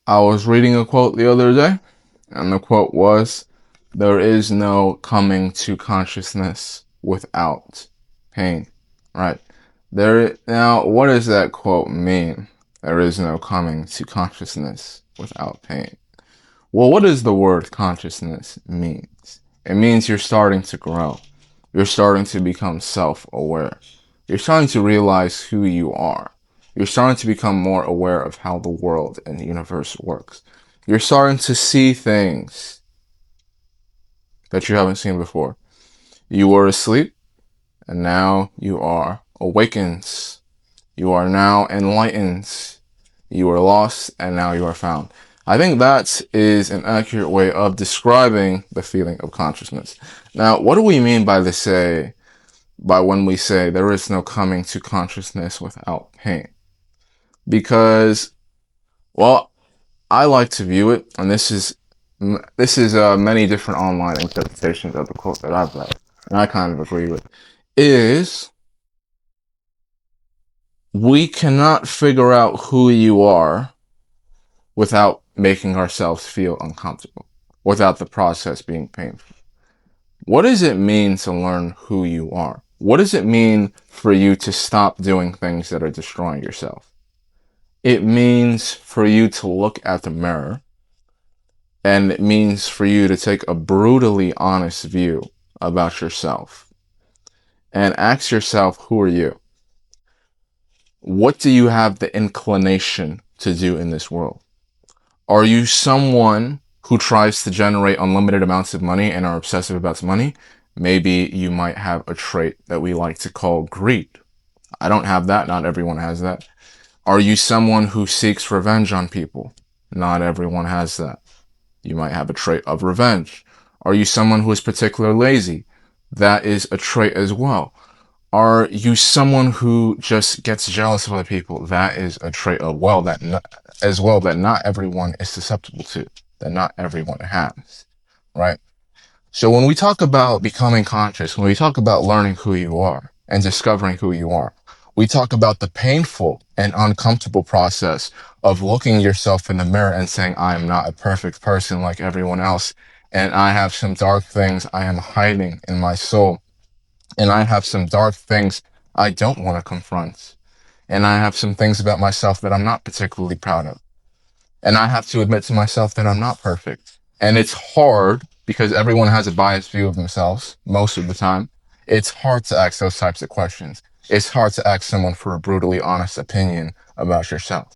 I was reading a quote the other day, and the quote was, "There is no coming to consciousness without pain." Right? Now, what does that quote mean? There is no coming to consciousness without pain. Well, what does the word consciousness mean? It means you're starting to grow. You're starting to become self-aware. You're starting to realize who you are. You're starting to become more aware of how the world and the universe works. You're starting to see things that you haven't seen before. You were asleep, and now you are awakened. You are now enlightened. You were lost, and now you are found. I think that is an accurate way of describing the feeling of consciousness. Now, what do we mean by when we say there is no coming to consciousness without pain? Because, well, I like to view it, and this is many different online interpretations of the quote that I've read, and I kind of agree with, is we cannot figure out who you are without making ourselves feel uncomfortable, without the process being painful. What does it mean to learn who you are? What does it mean for you to stop doing things that are destroying yourself? It means for you to look at the mirror, and it means for you to take a brutally honest view about yourself and ask yourself, who are you? What do you have the inclination to do in this world? Are you someone who tries to generate unlimited amounts of money and are obsessive about money? Maybe you might have a trait that we like to call greed. I don't have that. Not everyone has that. Are you someone who seeks revenge on people? Not everyone has that. You might have a trait of revenge. Are you someone who is particularly lazy? That is a trait as well. Are you someone who just gets jealous of other people? That is a trait that not everyone is susceptible to, that not everyone has, right? So when we talk about becoming conscious, when we talk about learning who you are and discovering who you are, we talk about the painful and uncomfortable process of looking yourself in the mirror and saying, I am not a perfect person like everyone else, and I have some dark things I am hiding in my soul. And I have some dark things I don't want to confront. And I have some things about myself that I'm not particularly proud of. And I have to admit to myself that I'm not perfect. And it's hard because everyone has a biased view of themselves most of the time. It's hard to ask those types of questions. It's hard to ask someone for a brutally honest opinion about yourself.